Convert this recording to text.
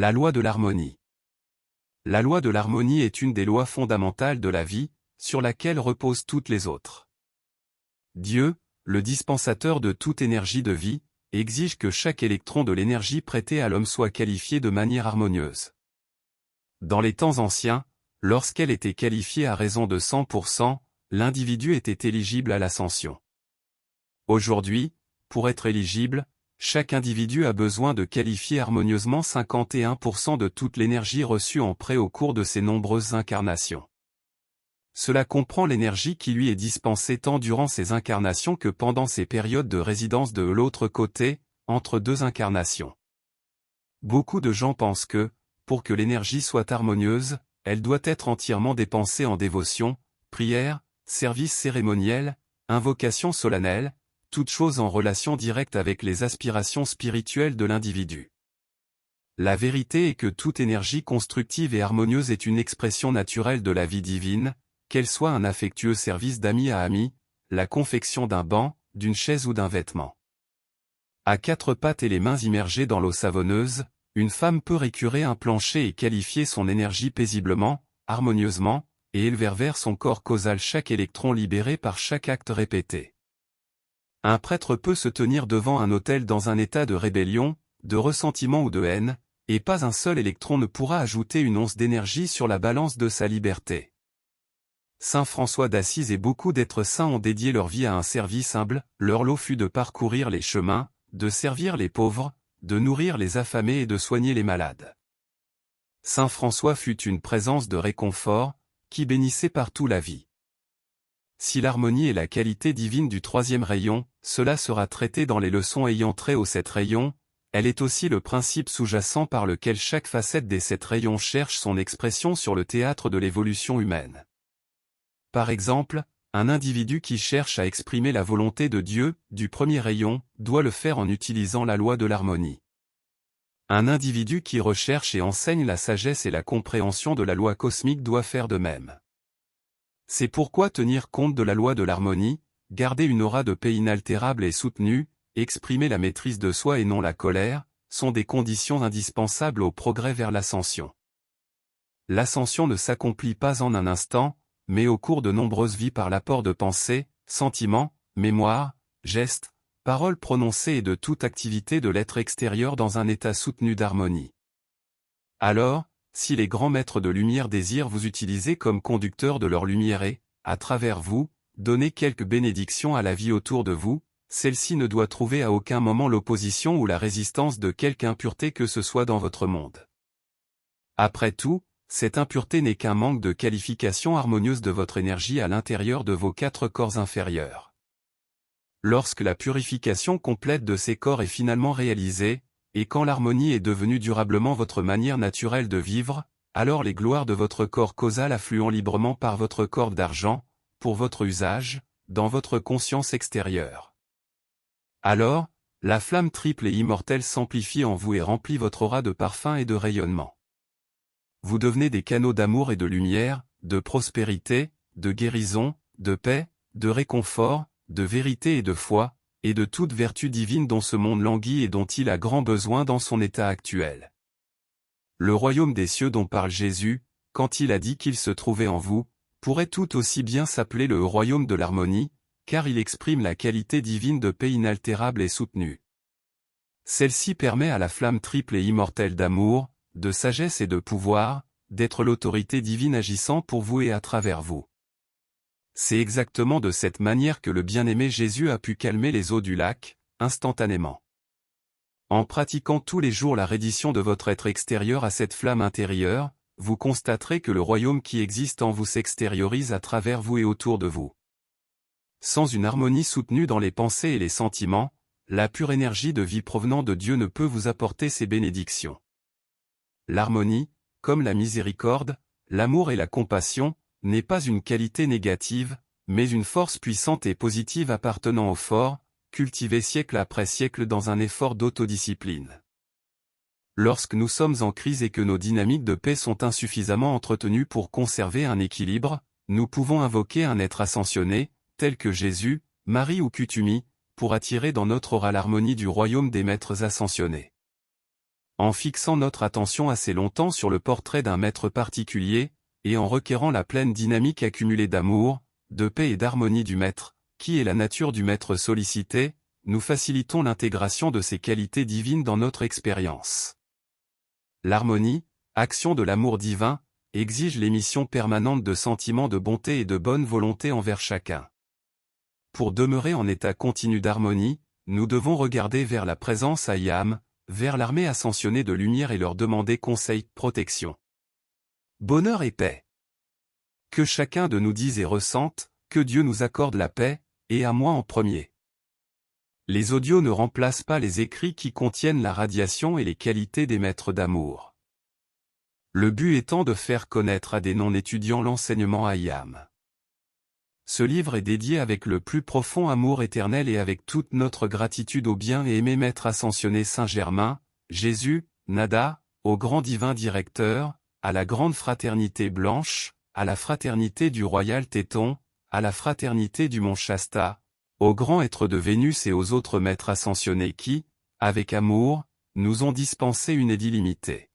La loi de l'harmonie. La loi de l'harmonie est une des lois fondamentales de la vie, sur laquelle reposent toutes les autres. Dieu, le dispensateur de toute énergie de vie, exige que chaque électron de l'énergie prêtée à l'homme soit qualifié de manière harmonieuse. Dans les temps anciens, lorsqu'elle était qualifiée à raison de 100%, l'individu était éligible à l'ascension. Aujourd'hui, pour être éligible, chaque individu a besoin de qualifier harmonieusement 51% de toute l'énergie reçue en prêt au cours de ses nombreuses incarnations. Cela comprend l'énergie qui lui est dispensée tant durant ses incarnations que pendant ses périodes de résidence de l'autre côté, entre deux incarnations. Beaucoup de gens pensent que, pour que l'énergie soit harmonieuse, elle doit être entièrement dépensée en dévotion, prière, service cérémoniel, invocation solennelle, toute chose en relation directe avec les aspirations spirituelles de l'individu. La vérité est que toute énergie constructive et harmonieuse est une expression naturelle de la vie divine, qu'elle soit un affectueux service d'ami à ami, la confection d'un banc, d'une chaise ou d'un vêtement. À quatre pattes et les mains immergées dans l'eau savonneuse, une femme peut récurer un plancher et qualifier son énergie paisiblement, harmonieusement, et élever vers son corps causal chaque électron libéré par chaque acte répété. Un prêtre peut se tenir devant un autel dans un état de rébellion, de ressentiment ou de haine, et pas un seul électron ne pourra ajouter une once d'énergie sur la balance de sa liberté. Saint François d'Assise et beaucoup d'êtres saints ont dédié leur vie à un service humble, leur lot fut de parcourir les chemins, de servir les pauvres, de nourrir les affamés et de soigner les malades. Saint François fut une présence de réconfort, qui bénissait partout la vie. Si l'harmonie est la qualité divine du troisième rayon, cela sera traité dans les leçons ayant trait aux 7 rayons, elle est aussi le principe sous-jacent par lequel chaque facette des 7 rayons cherche son expression sur le théâtre de l'évolution humaine. Par exemple, un individu qui cherche à exprimer la volonté de Dieu, du premier rayon, doit le faire en utilisant la loi de l'harmonie. Un individu qui recherche et enseigne la sagesse et la compréhension de la loi cosmique doit faire de même. C'est pourquoi tenir compte de la loi de l'harmonie, garder une aura de paix inaltérable et soutenue, exprimer la maîtrise de soi et non la colère, sont des conditions indispensables au progrès vers l'ascension. L'ascension ne s'accomplit pas en un instant, mais au cours de nombreuses vies par l'apport de pensées, sentiments, mémoires, gestes, paroles prononcées et de toute activité de l'être extérieur dans un état soutenu d'harmonie. Alors, si les grands maîtres de lumière désirent vous utiliser comme conducteur de leur lumière et, à travers vous, donner quelques bénédictions à la vie autour de vous, celle-ci ne doit trouver à aucun moment l'opposition ou la résistance de quelque impureté que ce soit dans votre monde. Après tout, cette impureté n'est qu'un manque de qualification harmonieuse de votre énergie à l'intérieur de vos 4 corps inférieurs. Lorsque la purification complète de ces corps est finalement réalisée, et quand l'harmonie est devenue durablement votre manière naturelle de vivre, alors les gloires de votre corps causal affluent librement par votre corde d'argent, pour votre usage, dans votre conscience extérieure. Alors, la flamme triple et immortelle s'amplifie en vous et remplit votre aura de parfum et de rayonnement. Vous devenez des canaux d'amour et de lumière, de prospérité, de guérison, de paix, de réconfort, de vérité et de foi, et de toute vertu divine dont ce monde languit et dont il a grand besoin dans son état actuel. Le royaume des cieux dont parle Jésus, quand il a dit qu'il se trouvait en vous, pourrait tout aussi bien s'appeler le royaume de l'harmonie, car il exprime la qualité divine de paix inaltérable et soutenue. Celle-ci permet à la flamme triple et immortelle d'amour, de sagesse et de pouvoir, d'être l'autorité divine agissant pour vous et à travers vous. C'est exactement de cette manière que le bien-aimé Jésus a pu calmer les eaux du lac, instantanément. En pratiquant tous les jours la reddition de votre être extérieur à cette flamme intérieure, vous constaterez que le royaume qui existe en vous s'extériorise à travers vous et autour de vous. Sans une harmonie soutenue dans les pensées et les sentiments, la pure énergie de vie provenant de Dieu ne peut vous apporter ses bénédictions. L'harmonie, comme la miséricorde, l'amour et la compassion, n'est pas une qualité négative, mais une force puissante et positive appartenant au fort, cultivée siècle après siècle dans un effort d'autodiscipline. Lorsque nous sommes en crise et que nos dynamiques de paix sont insuffisamment entretenues pour conserver un équilibre, nous pouvons invoquer un être ascensionné, tel que Jésus, Marie ou Kutumi, pour attirer dans notre aura l'harmonie du royaume des maîtres ascensionnés. En fixant notre attention assez longtemps sur le portrait d'un maître particulier, et en requérant la pleine dynamique accumulée d'amour, de paix et d'harmonie du maître, qui est la nature du maître sollicité, nous facilitons l'intégration de ces qualités divines dans notre expérience. L'harmonie, action de l'amour divin, exige l'émission permanente de sentiments de bonté et de bonne volonté envers chacun. Pour demeurer en état continu d'harmonie, nous devons regarder vers la présence Ayam, vers l'armée ascensionnée de lumière et leur demander conseil, protection, bonheur et paix. Que chacun de nous dise et ressente, que Dieu nous accorde la paix, et à moi en premier. Les audios ne remplacent pas les écrits qui contiennent la radiation et les qualités des maîtres d'amour. Le but étant de faire connaître à des non-étudiants l'enseignement Ayam. Ce livre est dédié avec le plus profond amour éternel et avec toute notre gratitude au bien et aimé Maître ascensionné Saint-Germain, Jésus, Nada, au grand divin directeur, à la grande fraternité blanche, à la fraternité du royal Téton, à la fraternité du mont Shasta, aux grands êtres de Vénus et aux autres maîtres ascensionnés qui, avec amour, nous ont dispensé une aide illimitée.